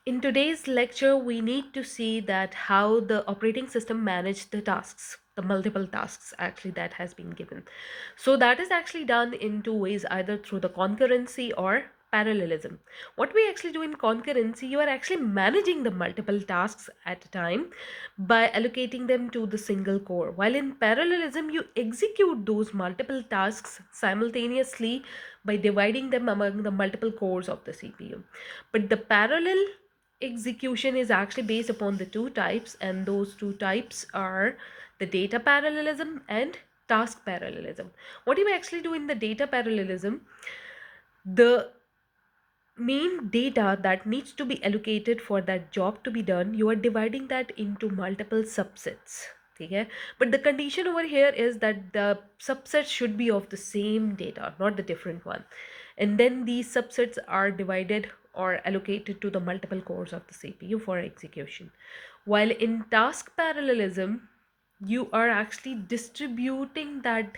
In today's lecture, we need to see that how the operating system manage the tasks, the multiple tasks actually that has been given. So that is actually done in two ways, either through the concurrency or parallelism. What we actually do in concurrency, you are actually managing the multiple tasks at a time by allocating them to the single core. While in parallelism, you execute those multiple tasks simultaneously by dividing them among the multiple cores of the CPU. But the parallel execution is actually based upon the two types, and those two types are the data parallelism and task parallelism. What you actually do in the data parallelism, the main data that needs to be allocated for that job to be done, you are dividing that into multiple subsets. Okay, but the condition over here is that the subsets should be of the same data, not the different one, and then these subsets are divided or allocated to the multiple cores of the CPU for execution. While in task parallelism, you are actually distributing that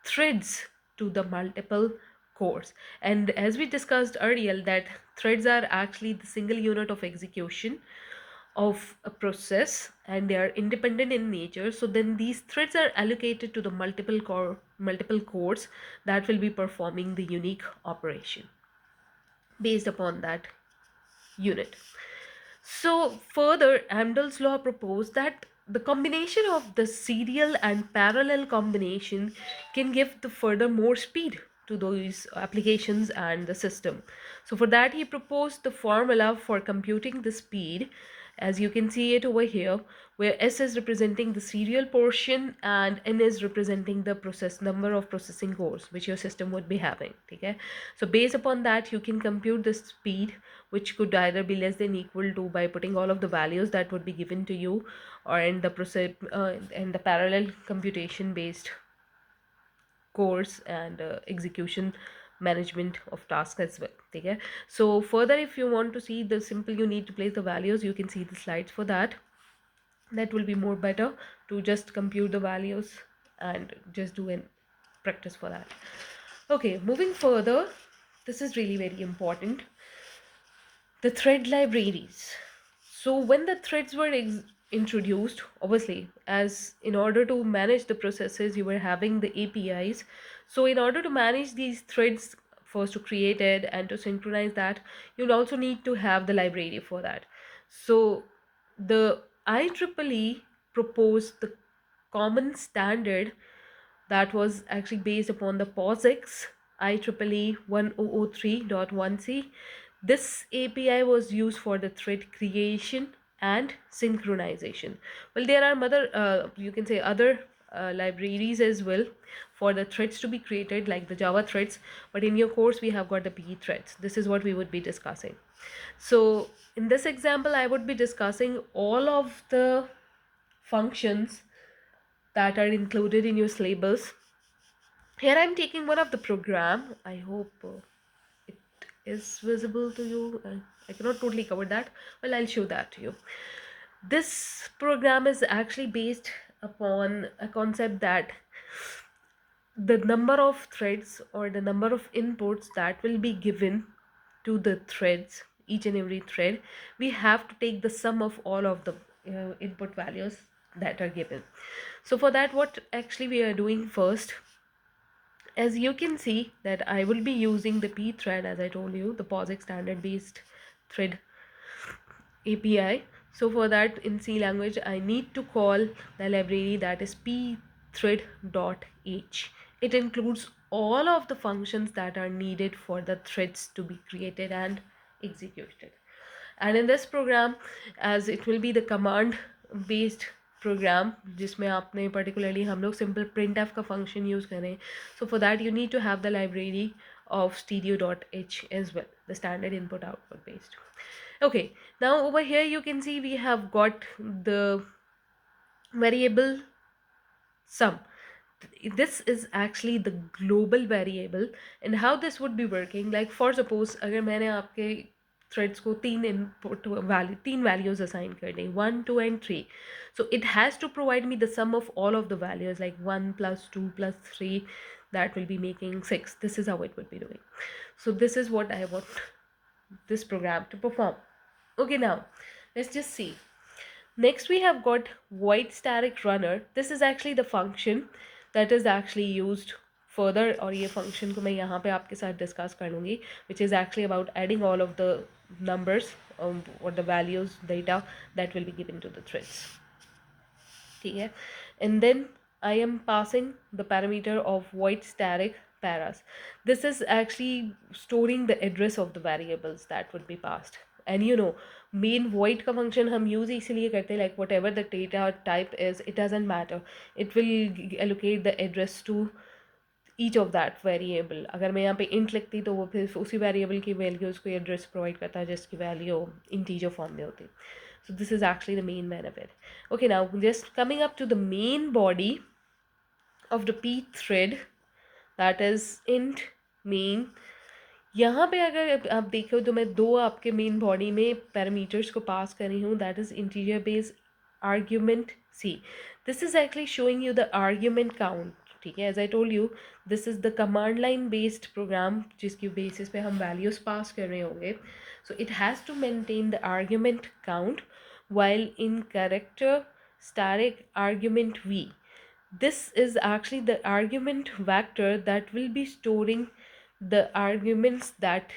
threads to the multiple cores. And as we discussed earlier, that threads are actually the single unit of execution of a process, and they are independent in nature. So then these threads are allocated to the multiple cores that will be performing the unique operation based upon that unit. So further, Amdahl's law proposed that the combination of the serial and parallel combination can give the further more speed to those applications and the system. So for that, he proposed the formula for computing the speed, as you can see it over here, where S is representing the serial portion and N is representing the process number of processing cores which your system would be having. Okay, so based upon that, you can compute the speed, which could either be less than equal to by putting all of the values that would be given to you, or in the in the parallel computation based course and execution management of tasks as well. Okay, so further, if you want to see the simple, you need to place the values. You can see the slides for that. That will be more better to just compute the values and just do an practice for that. Okay, moving further, this is really very important, the thread libraries. So when the threads were introduced, obviously, as in order to manage the processes, you were having the APIs. So in order to manage these threads, first to create it and to synchronize that, you'll also need to have the library for that. So the IEEE proposed the common standard that was actually based upon the POSIX IEEE 1003.1c. This API was used for the thread creation and synchronization. Well, there are you can say other libraries as well for the threads to be created, like the Java threads, but in your course we have got the PE threads. This is what we would be discussing. So in this example, I would be discussing all of the functions that are included in your syllabus. Here I'm taking one of the program. I hope it is visible to you. I cannot totally cover that. Well, I'll show that to you. This program is actually based upon a concept that the number of threads or the number of inputs that will be given to the threads, each and every thread, we have to take the sum of all of the input values that are given. So for that, what actually we are doing first, as you can see that I will be using the P thread, as I told you, the POSIX standard based thread API. So for that, in C language, I need to call the library that is pthread.h. It includes all of the functions that are needed for the threads to be created and executed. And in this program, as it will be the command based program जिसमें आपने particularly हम लोग simple printf का function use करें, so for that you need to have the library of stereo.h as well, the standard input output based. Okay, now over here you can see we have got the variable sum. This is actually the global variable, and how this would be working, like for suppose अगर मैंने आपके threads को तीन values assign कर दी, 1 2 and 3, so it has to provide me the sum of all of the values, like 1 plus 2 plus 3, that will be making 6. This is how it would be doing. So this is what I want this program to perform. Okay, now let's just see. Next, we have got void static runner. This is actually the function that is actually used further, और ये function को मैं यहाँ पे आपके साथ discuss कर लूँगी, which is actually about adding all of the numbers or the values data that will be given to the threads. ठीक है, and then I am passing the parameter of void static paras. This is actually storing the address of the variables that would be passed. And you know, main void का function हम use इसलिए करते हैं, like whatever the data type is, it doesn't matter, it will allocate the address to each of that variable. अगर मैं यहाँ पे int लिखती तो वो फिर उसी variable की values को address provide करता है जिसकी value integer form में होती. So this is actually the main benefit. Okay, now just coming up to the main body of the p thread, that is int main. यहाँ पे अगर आप देखो तो मैं दो आपके मेन बॉडी में पैरामीटर्स को पास कर रही हूँ, that is integer base argument c. This is actually showing you the argument count. ठीक है, as I told you, this is the command line based program जिसकी बेसिस पे हम वैल्यूज पास कर रहे होंगे. So it has to maintain the argument count while in character static argument v. This is actually the argument vector that will be storing the arguments that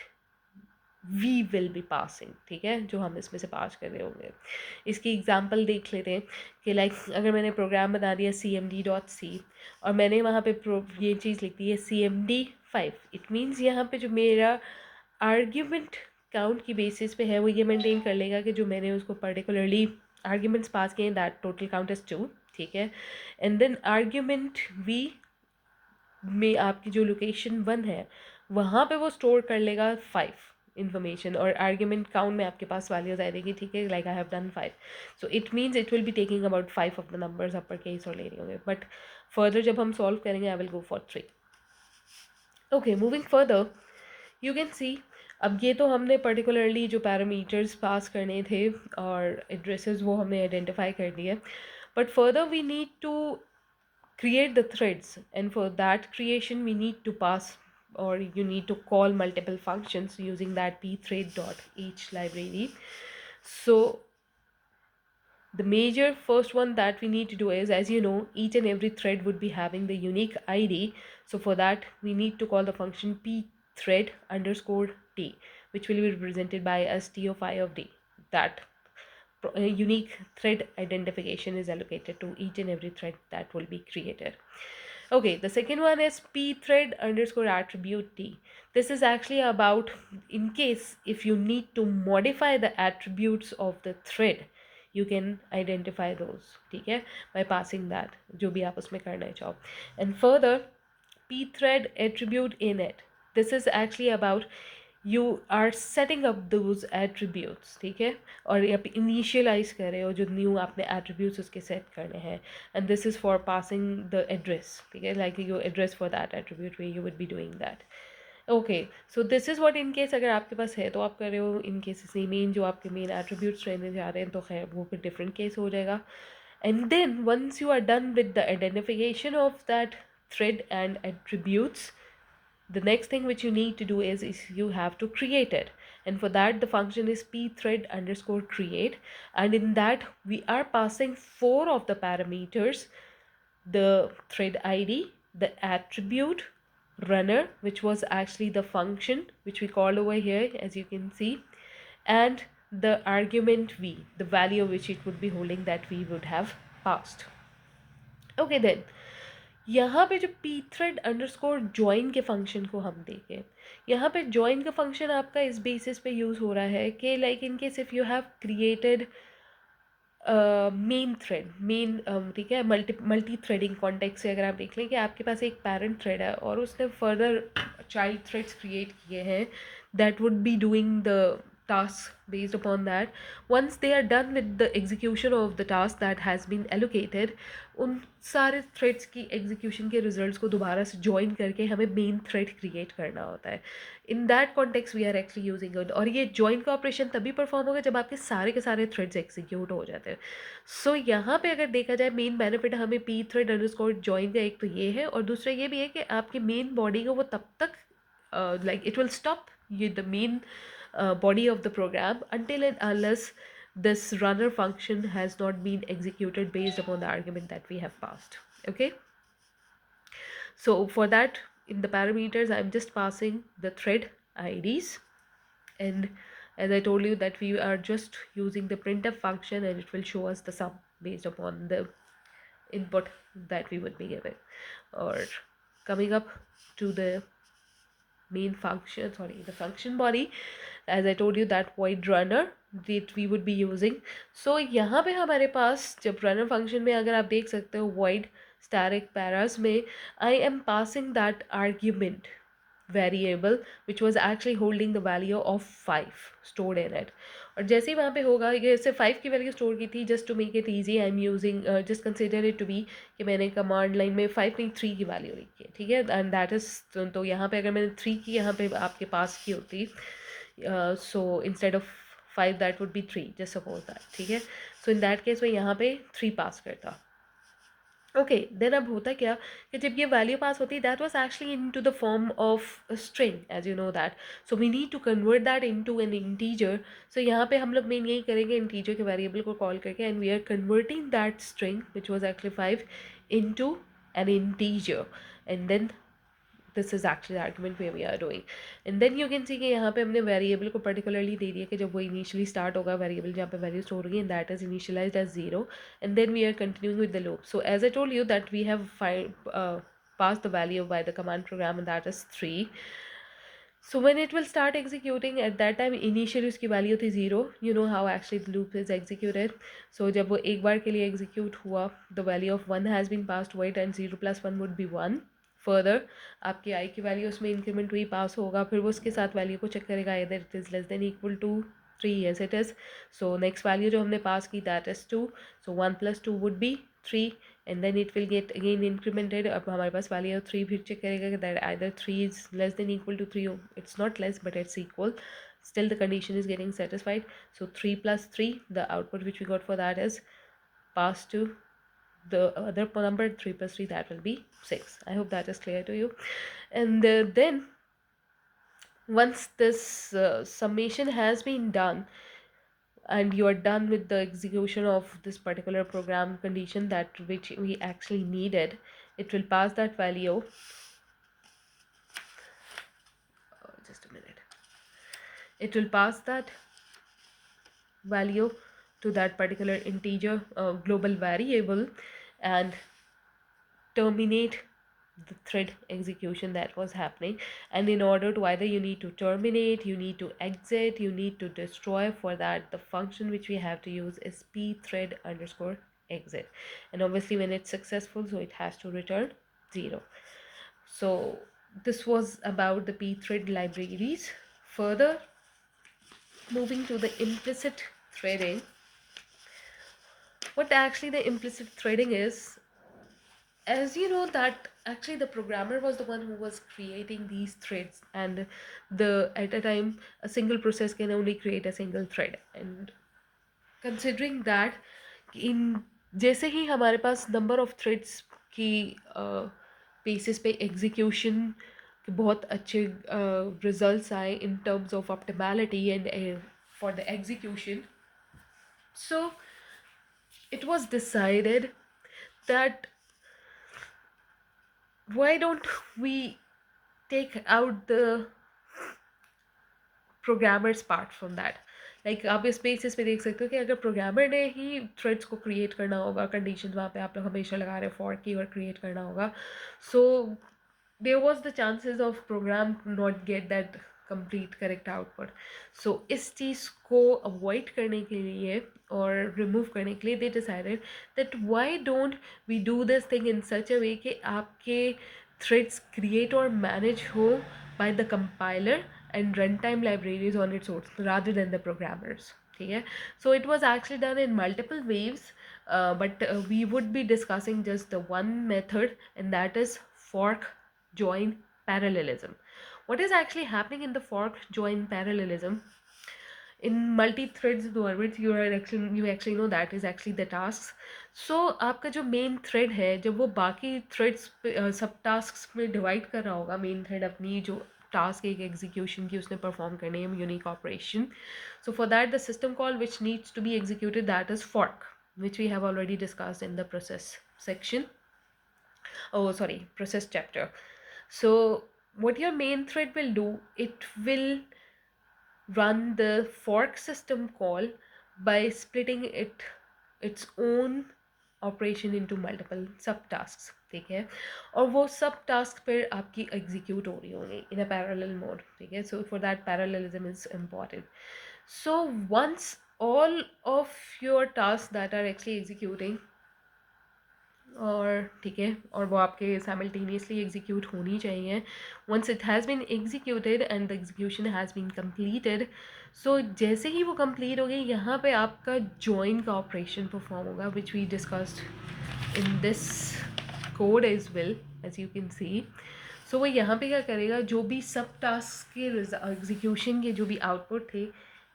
we will be passing. ठीक है, जो हम इसमें से पास कर रहे होंगे. इसकी एग्जांपल देख लेते हैं कि लाइक अगर मैंने प्रोग्राम बना दिया cmd.c और मैंने वहाँ पे ये चीज़ लिख दी है cmd5, इट मीन्स यहाँ पे जो मेरा आर्ग्यूमेंट काउंट की बेसिस पे है वो ये मेंटेन कर लेगा कि जो मैंने उसको पर्टिकुलरली आर्ग्यूमेंट्स पास किए हैं दैट टोटल काउंट इज 2. ठीक है, एंड देन आर्ग्यूमेंट वी में आपकी जो लोकेशन 1 है वहाँ पे वो स्टोर कर लेगा 5 इन्फॉर्मेशन, और आर्ग्यूमेंट काउंट में आपके पास वैल्यूज आ जाएगी. ठीक है, like I have done 5, so it means it will be taking about 5 of the numbers upper case और ले रही होंगे. बट फर्दर जब हम सॉल्व करेंगे I will go for 3. Okay, moving further you can सी, अब ये तो हमने पर्टिकुलरली जो पैरामीटर्स पास करने थे और एड्रेसेस वो हमने आइडेंटिफाई कर दिए. But further we need to create the threads, and for that creation we need to pass, or you need to call multiple functions using that pthread.h library. So the major first one that we need to do is, as you know, each and every thread would be having the unique id. So for that we need to call the function pthread underscore t, which will be represented by as to5 of d. That a unique thread identification is allocated to each and every thread that will be created. Okay, the second one is pthread underscore attribute t. This is actually about in case if you need to modify the attributes of the thread, you can identify those. ठीक है, by passing that जो भी आप उसमें करना चाहो. And further, pthread attribute init. This is actually about you are setting up those attributes. ठीक है, और आप इनिशियलाइज कर रहे हो जो न्यू आपने एट्रीब्यूट्स उसके सेट करने हैं, and this is for passing the address. ठीक है, like your address for that attribute way you would be doing that. Okay, so this is what in case अगर आपके पास है तो आप कर रहे हो. इन केस से मेन जो आपके मेन एट्रीब्यूट्स रहने जा रहे हैं तो खैर वो फिर डिफरेंट केस हो जाएगा. And then once you are done with the identification of that thread and attributes, the next thing which you need to do is you have to create it, and for that the function is pthread underscore create, and in that we are passing 4 of the parameters: the thread id, the attribute runner, which was actually the function which we called over here as you can see, and the argument v, the value which it would be holding that we would have passed. Okay, then यहाँ पे जो pthread underscore join के function को हम देखें, यहाँ पे join का फंक्शन आपका इस बेसिस पे यूज़ हो रहा है कि like in case if you have created main thread main, ठीक है, मल्टी थ्रेडिंग कॉन्टेक्स्ट से अगर आप देख लें कि आपके पास एक पेरेंट थ्रेड है और उसने फर्दर चाइल्ड थ्रेड्स क्रिएट किए हैं that would be doing the task based upon that. Once they are done with the execution of the task that has been allocated, उन सारे थ्रेड्स की एग्जीक्यूशन के results को दोबारा से ज्वाइन करके हमें मेन थ्रेड क्रिएट करना होता है. In that context we are actually using it, और ये ज्वाइन का ऑपरेशन तभी परफॉर्म होगा जब आपके सारे के सारे थ्रेड्स एग्जीक्यूट हो जाते हैं. सो यहाँ पे अगर देखा जाए मेन बेनिफिट हमें पी थ्रेड अंडरस्कोर ज्वाइन का एक तो ये है, और दूसरा ये भी है कि आपकी मेन बॉडी को वो तब तक लाइक इट विल स्टॉप ये the main body of the program until and unless this runner function has not been executed based upon the argument that we have passed. Okay, so for that, in the parameters, I'm just passing the thread IDs, and as I told you that we are just using the printf function, and it will show us the sum based upon the input that we would be giving. Or coming up to the main function, sorry, the function body, as I told you that void runner that we would be using. So यहाँ पे हमारे पास जब runner function में अगर आप देख सकते हो void static paras में I am passing that argument variable which was actually holding the value of 5 stored in it. और जैसे ही वहाँ पे होगा, जैसे 5 की वैल्यू स्टोर की थी, just to make it easy I am using just consider it to be कि मैंने कमांड लाइन में 5 नहीं 3 की वैल्यू लिखी है, ठीक है, एंड दैट इज, तो यहाँ पे अगर मैंने 3 की यहाँ पे आपके पास की होती, so instead of 5 that would be 3, just suppose that, ठीक है. सो इन दैट केस मैं यहाँ पे 3 पास करता. ओके, देन अब होता क्या कि जब ये वैल्यू पास होती है that was actually into the form of string, as you know that, so we need to convert that into an integer. सो यहाँ पे हम लोग मेन यही करेंगे, इंटीजर के वेरिएबल को कॉल करके, and we are converting that string which was actually 5 into an integer, and then this is actually the argument where we are doing. And then you can see कि यहाँ पे हमने variable को particularly दे दिया कि जब वो initially start होगा variable जहाँ पे value store होगी, and that is initialized as 0, and then we are continuing with the loop. So as I told you that we have passed the value by the command program, and that is 3. So when it will start executing, at that time initially उसकी value थी 0. You know how actually the loop is executed. So जब वो एक बार के लिए execute हुआ, the value of 1 has been passed void, and 0 plus 1 would be 1. Further आपकी आई की वैल्यू उसमें इंक्रीमेंट हुई, पास होगा, फिर वो उसके साथ वैल्यू को चेक करेगा इधर it is less than equal to 3, yes it is. So next value जो हमने पास की that is 2, so 1 + 2 would be 3, and then it will get again incremented. अब हमारे पास वैल्यू 3 फिर चेक करेगा कि that either 3 is less than equal to 3, it's not less but it's equal, still the condition is getting satisfied. So 3 + 3, the output which we got for that is passed to the other number, 3 + 3, that will be 6. I hope that is clear to you. And then once this summation has been done and you are done with the execution of this particular program condition that which we actually needed, it will pass that value, just a minute, it will pass that value to that particular integer global variable and terminate the thread execution that was happening. And in order to, either you need to terminate, you need to exit, you need to destroy, for that the function which we have to use is pthread_exit, and obviously when it's successful, so it has to return 0. So this was about the pthread libraries. Further, moving to the implicit threading, what actually the implicit threading is, as you know that actually the programmer was the one who was creating these threads, and at a time a single process can only create a single thread. And considering that, in जैसे ही हमारे पास number of threads की basis पे execution के बहुत अच्छे results आए in terms of optimality and for the execution, so it was decided that why don't we take out the programmer's part from that. Like आप इस बेसिस पे देख सकते हो कि अगर प्रोग्रामर ने ही थ्रेड्स को क्रिएट करना होगा, कंडीशन वहाँ पे आप लोग हमेशा लगा रहे फॉर की और क्रिएट करना होगा, so there was the chances of program not get that complete correct output. So इस चीज़ को अवॉइड करने के लिए और रिमूव करने के लिए they decided that why don't we do this thing in such a way कि आपके threads create or manage हो by the compiler and runtime libraries on its own rather than the programmers. Okay, so it was actually done in multiple waves, but we would be discussing just the one method, and that is fork join parallelism. What is actually happening in the fork join parallelism? In multi-threads environment, you actually know that is actually the tasks. So आपका जो main thread है, जब वो बाकी threads सब tasks में divide कर रहा होगा, मेन थ्रेड अपनी जो task एक execution की उसने perform करनी है, unique operation. So for that the system call which needs to be executed, that is fork, which we have already discussed in the process section. Oh sorry, process chapter. So what your main thread will do, it will run the fork system call by splitting its own operation into multiple subtasks. ठीक है, और वो सब task फिर आपकी execute हो रही होंगी in a parallel mode. ठीक है, so for that parallelism is important. So once all of your tasks that are actually executing, और ठीक है, और वो आपके साइमल्टेनियसली एग्जीक्यूट होनी चाहिए. Once it has been executed and the execution has been completed, so जैसे ही वो कंप्लीट हो गई, यहाँ पे आपका जॉइन का ऑपरेशन परफॉर्म होगा, which we discussed in this code as well as you can see. So वो यहाँ पे क्या करेगा, जो भी सब टास्क के एग्जीक्यूशन के जो भी आउटपुट थे,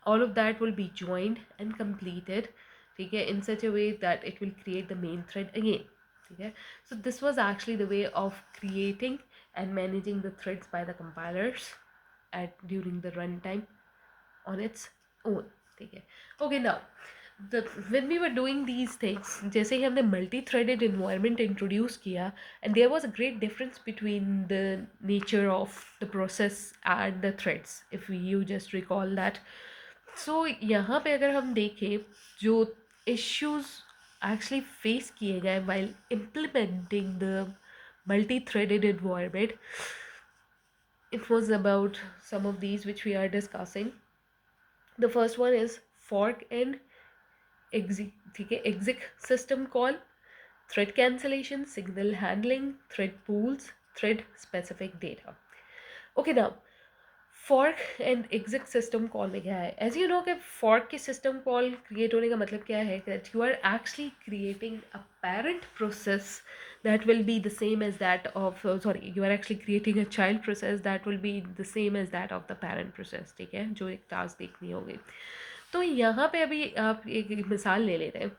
all of that will be joined and completed, ठीक है, in such a way that it will create the main thread again. ठीक है, so this was actually the way of creating and managing the threads by the compilers at during the runtime on its own. ठीक है, okay, now when we were doing these things, जैसे ही हमने multi-threaded environment introduce किया, and there was a great difference between the nature of the process and the threads, if you just recall that. So यहाँ पे अगर हम देखें जो issues actually face किए गए while implementing the multi-threaded environment, it was about some of these which we are discussing. The first one is fork and exec, ठीक है, exec system call, thread cancellation, signal handling, thread pools, thread specific data. Okay, now fork and exit system call में क्या है, as you know कि fork के system call create होने का मतलब क्या है, that you are actually creating a parent process that will be the same as that of, sorry, you are actually creating a child process that will be the same as that of the parent process. ठीक है, जो एक task देखनी होगी. तो यहाँ पे अभी आप एक मिसाल ले लेते हैं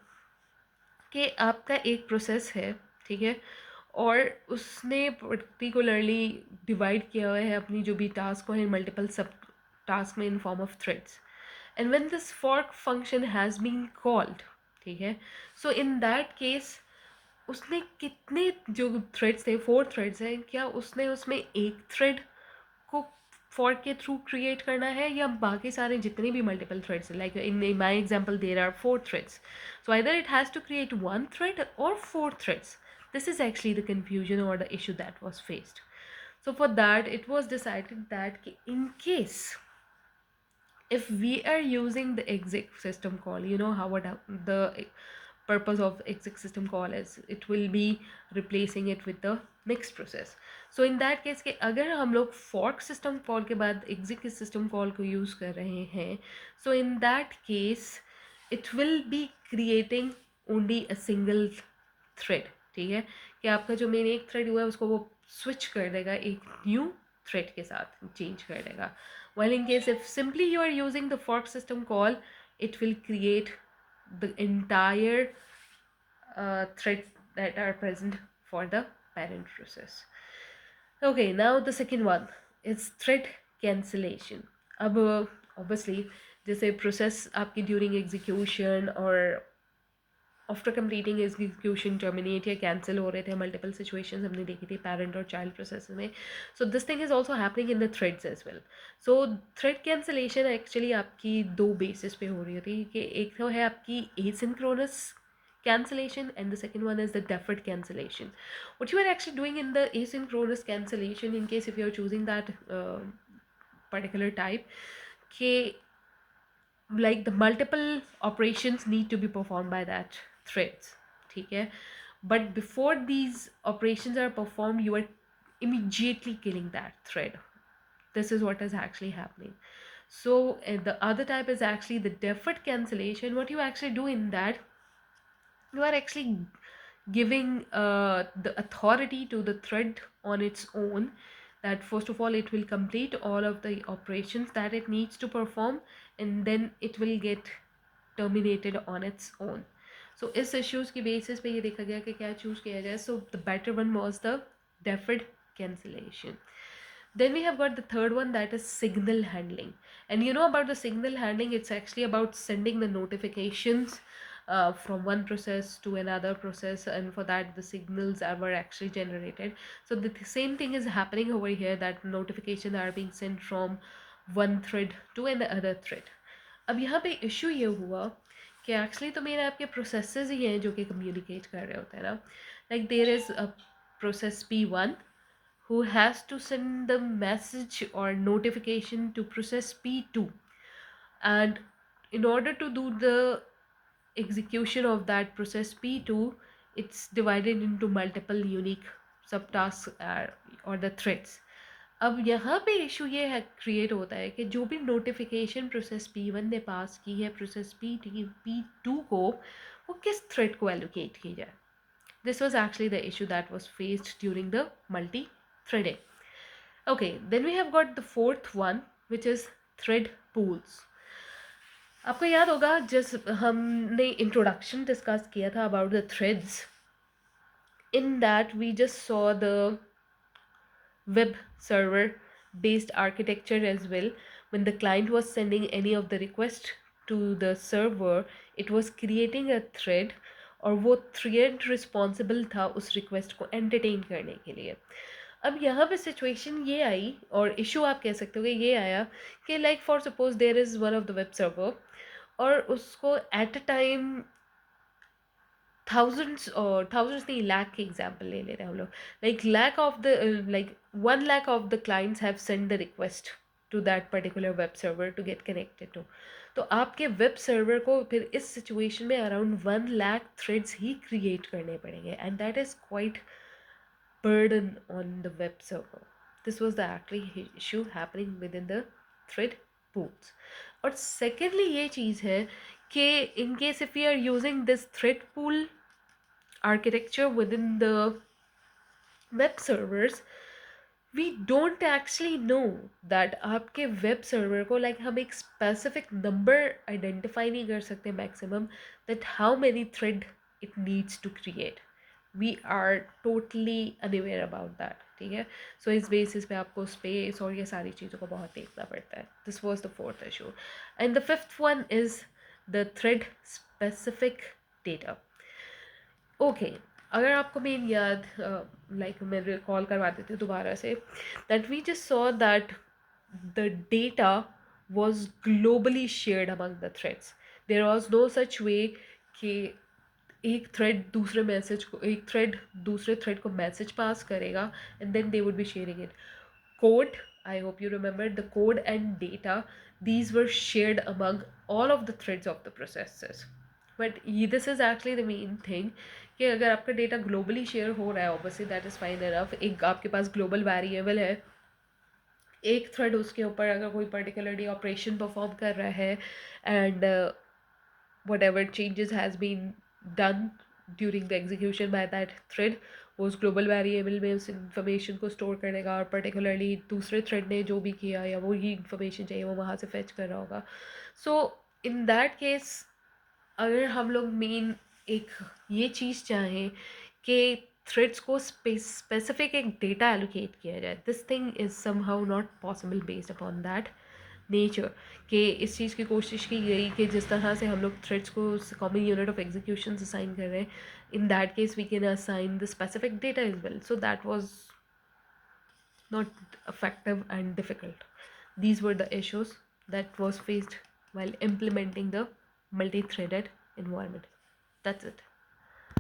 कि आपका एक प्रोसेस है, ठीक है, और उसने पर्टिकुलरली डिवाइड किया हुआ है अपनी जो भी टास्क को है मल्टीपल सब टास्क में in form of threads, and when this fork function has been called, ठीक है, सो इन दैट केस उसने कितने जो थ्रेड्स थे, 4 थ्रेड्स हैं, क्या उसने उसमें एक थ्रेड को फॉर के थ्रू क्रिएट करना है, या बाकी सारे जितने भी मल्टीपल थ्रेड्स हैं, like in my example there are 4 threads, so either it has to create 1 thread or 4 threads. This is actually the confusion or the issue that was faced. So for that it was decided that in case if we are using the exec system call, you know how what the purpose of exec system call is, it will be replacing it with the next process. So in that case के अगर हम लोग fork system call के बाद exec system call को use कर रहे हैं, so in that case it will be creating only a single thread. ठीक है, कि आपका जो मेन एक थ्रेड हुआ है उसको वो स्विच कर देगा, एक न्यू थ्रेड के साथ चेंज कर देगा. While in case if simply you are using the fork system call, it will create the entire threads that are present for the parent process. Okay, now the second one is thread cancellation. अब obviously जैसे process आपकी during execution और after completing execution terminate या cancel हो रहे थे, multiple situations हमने देखी थी पेरेंट और चाइल्ड प्रोसेस में. So this thing is also happening in the threads as well. So thread cancellation actually आपकी 2 बेसिस पे हो रही होती कि एक तो है आपकी asynchronous cancellation and the second one is the deferred cancellation. What you are actually doing in the asynchronous cancellation, in case if you are choosing that particular type, okay, like the multiple operations need to be performed by that threads, ठीक है, but before these operations are performed you are immediately killing that thread. This is what is actually happening. So the other type is actually the deferred cancellation. What you actually do in that, you are actually giving the authority to the thread on its own, that first of all it will complete all of the operations that it needs to perform and then it will get terminated on its own. So इस issues की basis पे ये देखा गया कि क्या choose किया जाए. So the better one was the deferred cancellation. Then we have got the third one, that is signal handling. And you know about the signal handling, it's actually about sending the notifications from one process to another process, and for that the signals were actually generated. So the same thing is happening over here, that notifications are being sent from one thread to another thread. अब यहाँ पे issue ये हुआ कि actually तो मेरे आपके processes ही हैं जो कि कम्युनिकेट कर रहे होते हैं ना. Like there is a process P1 who has to send the message or notification to process P2, and in order to do the execution of that process P2, it's divided into multiple unique subtasks or the threads. अब यहाँ पे issue ये है create होता है कि जो भी नोटिफिकेशन प्रोसेस P1 ने पास की है प्रोसेस P2 को, वो किस थ्रेड को एलोकेट की जाए. This was actually the issue that was faced during the multi-threading. Okay, then we have got the fourth one, which is thread pools. आपको याद होगा जब हमने इंट्रोडक्शन डिस्कस किया था about the threads, in that we just saw the web server based architecture as well. When the client was sending any of the request to the server, it was creating a thread, और वो thread responsible था उस request को entertain करने के लिए. अब यहाँ पे सिचुएशन ये आई, और इशू आप कह सकते हो कि ये आया कि like for suppose there is one of the web server, और उसको एट अ टाइम थाउजेंड्स नहीं, लाख की एग्जाम्पल ले ले रहे हैं हम लोग. Like lakh of the like 1 lakh of the clients have send the request to that particular web server to get connected to. तो आपके वेब सर्वर को फिर इस सिचुएशन में अराउंड 1 लाख थ्रेड्स ही क्रिएट करने पड़ेंगे, and that is quite burden on the web server. This was the actually issue happening within the thread pools. और secondly ये चीज़ है कि in case if we are using this thread pool architecture within the web servers, we don't actually know that आपके web server को like हम एक specific number identify नहीं कर सकते maximum that how many thread it needs to create. We are totally unaware about that. ठीक है, सो इस बेसिस पे आपको स्पेस और ये सारी चीज़ों को बहुत देखना पड़ता है. This was the fourth issue. And the fifth one is the thread specific data. Okay, अगर आपको मेन याद लाइक मैं रिकॉल करवा देती हूँ दोबारा से, that we just saw that the data was globally shared among the threads. There was no such way कि एक थ्रेड दूसरे थ्रेड को मैसेज पास करेगा and then they would be sharing it. Code, I hope you remember the code and data, these were shared among all of the threads of the processes. But this is actually the main thing कि अगर आपका data globally share हो रहा है, obviously that is fine enough. एक आपके पास global variable है, एक थ्रेड उसके ऊपर अगर कोई पर्टिकुलरली ऑपरेशन परफॉर्म कर रहा है and whatever changes has been done during the execution by that thread, वो उस ग्लोबल वेरिएबल में उस इंफॉर्मेशन को स्टोर करेगा, और पर्टिकुलरली दूसरे थ्रेड ने जो भी किया या वो ही इंफॉर्मेशन चाहिए वो वहाँ से फेच कर रहा होगा. सो इन दैट केस अगर हम लोग मेन एक ये चीज़ चाहें कि थ्रेड्स को स्पेसिफिक एक डेटा एलोकेट किया जाए, this thing is somehow not possible based upon that nature. कि इस चीज़ की कोशिश की गई कि जिस तरह से हम लोग थ्रेड्स को common unit of execution assign कर रहे हैं, in that case we can assign the specific data is well. So that was not effective and difficult. These were the issues that was faced while implementing the multi-threaded environment. That's it.